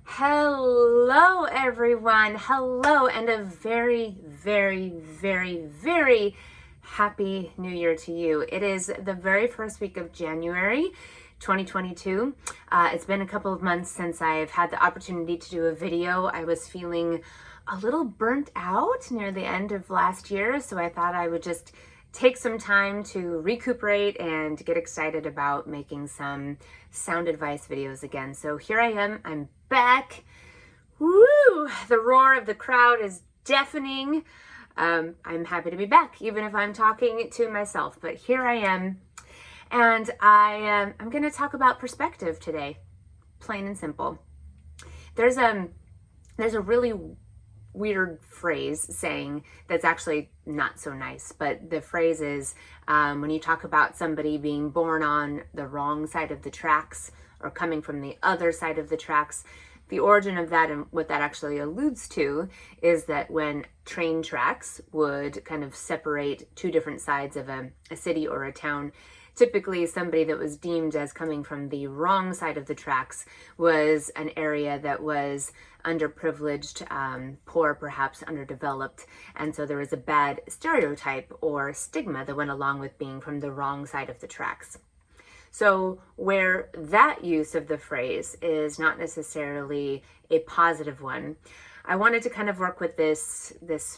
Hello, everyone. Hello, and a very, very, very, very happy new year to you. It is the very first week of January 2022. It's been a couple of months since I've had the opportunity to do a video. I was feeling a little burnt out near the end of last year, so I thought I would just take some time to recuperate and get excited about making some sound advice videos again. So here I am, I'm back. Woo! The roar of the crowd is deafening. I'm happy to be back, even if I'm talking to myself, but here I am. And I'm gonna talk about perspective today, plain and simple. There's a really weird phrase saying that's actually not so nice, but the phrase is when you talk about somebody being born on the wrong side of the tracks or coming from the other side of the tracks, the origin of that and what that actually alludes to is that when train tracks would kind of separate two different sides of a city or a town, typically somebody that was deemed as coming from the wrong side of the tracks was an area that was underprivileged, poor, perhaps underdeveloped. And so there was a bad stereotype or stigma that went along with being from the wrong side of the tracks. So where that use of the phrase is not necessarily a positive one, I wanted to kind of work with this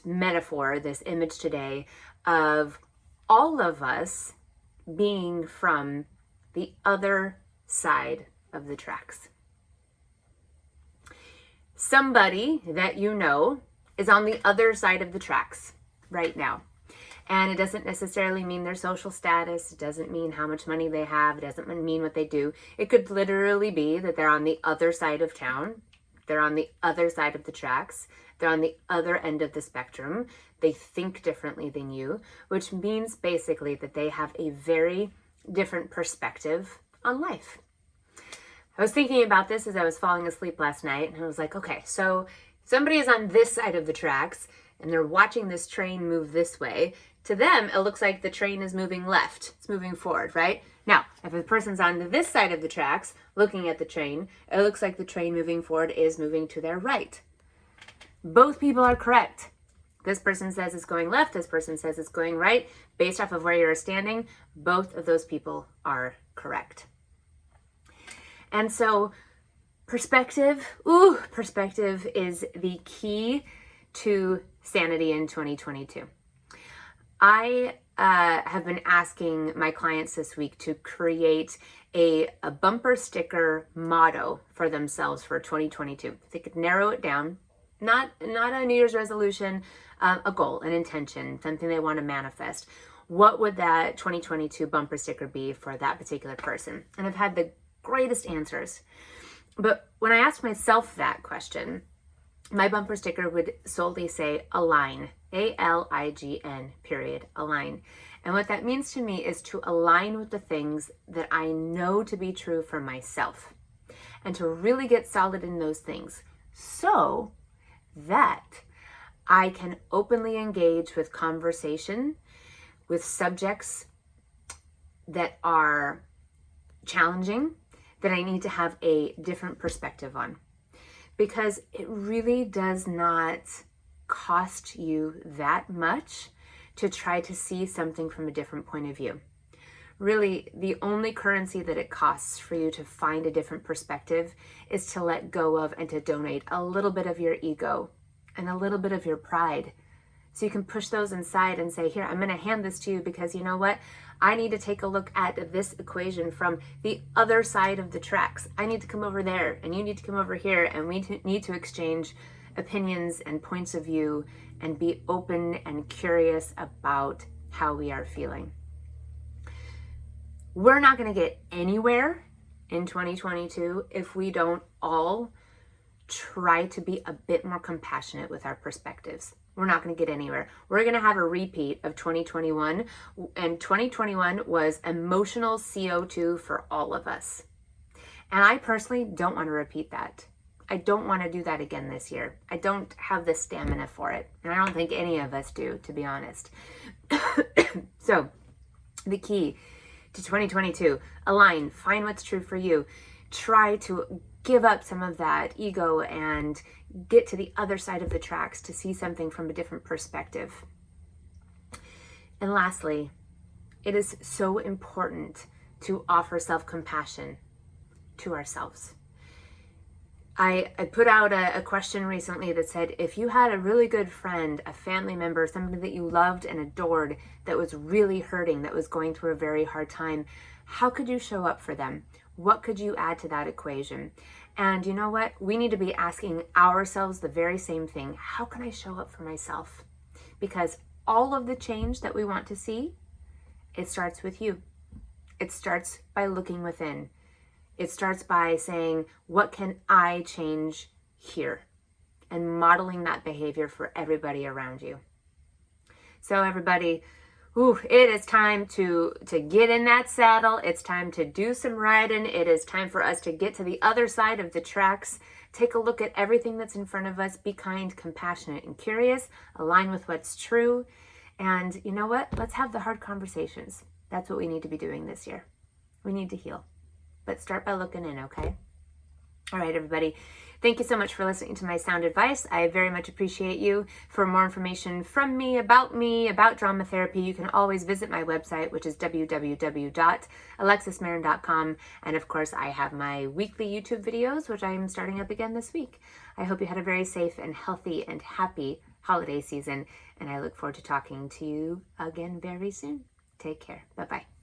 metaphor, this image today of all of us being from the other side of the tracks. Somebody that you know is on the other side of the tracks right now. And it doesn't necessarily mean their social status. It doesn't mean how much money they have. It doesn't mean what they do. It could literally be that they're on the other side of town. They're on the other side of the tracks. They're on the other end of the spectrum. They think differently than you, which means basically that they have a very different perspective on life. I was thinking about this as I was falling asleep last night, and I was like, okay, so somebody is on this side of the tracks, and they're watching this train move this way. To them, it looks like the train is moving left. It's moving forward, right? Now, if a person's on this side of the tracks, looking at the train, it looks like the train moving forward is moving to their right. Both people are correct. This person says it's going left, this person says it's going right. Based off of where you're standing, both of those people are correct. And so perspective is the key to sanity in 2022. I have been asking my clients this week to create a bumper sticker motto for themselves for 2022. If they could narrow it down, not a New Year's resolution, a goal, an intention, something they want to manifest. What would that 2022 bumper sticker be for that particular person? And I've had the greatest answers. But when I asked myself that question, my bumper sticker would solely say align, A-L-I-G-N, period, align. And what that means to me is to align with the things that I know to be true for myself and to really get solid in those things so that I can openly engage with conversation with subjects that are challenging, that I need to have a different perspective on. Because it really does not cost you that much to try to see something from a different point of view. Really, the only currency that it costs for you to find a different perspective is to let go of and to donate a little bit of your ego and a little bit of your pride. So you can push those inside and say, here, I'm going to hand this to you because you know what? I need to take a look at this equation from the other side of the tracks. I need to come over there and you need to come over here, and we need to exchange opinions and points of view and be open and curious about how we are feeling. We're not going to get anywhere in 2022 if we don't all try to be a bit more compassionate with our perspectives. We're not going to get anywhere. We're going to have a repeat of 2021, and 2021 was emotional CO2 for all of us. And I personally don't want to repeat that. I don't want to do that again this year. I don't have the stamina for it. And I don't think any of us do, to be honest. So the key to 2022, align, find what's true for you. Try to give up some of that ego and get to the other side of the tracks to see something from a different perspective. And lastly, it is so important to offer self-compassion to ourselves. I put out a question recently that said, if you had a really good friend, a family member, somebody that you loved and adored that was really hurting, that was going through a very hard time, how could you show up for them? What could you add to that equation? And you know what? We need to be asking ourselves the very same thing. How can I show up for myself? Because all of the change that we want to see, it starts with you. It starts by looking within. It starts by saying, what can I change here? And modeling that behavior for everybody around you. So everybody, it is time to get in that saddle. It's time to do some riding. It is time for us to get to the other side of the tracks. Take a look at everything that's in front of us. Be kind, compassionate, and curious. Align with what's true. And you know what? Let's have the hard conversations. That's what we need to be doing this year. We need to heal. But start by looking in, okay? All right, everybody. Thank you so much for listening to my sound advice. I very much appreciate you. For more information from me, about drama therapy, you can always visit my website, which is www.alexismarin.com. And of course, I have my weekly YouTube videos, which I am starting up again this week. I hope you had a very safe and healthy and happy holiday season. And I look forward to talking to you again very soon. Take care. Bye-bye.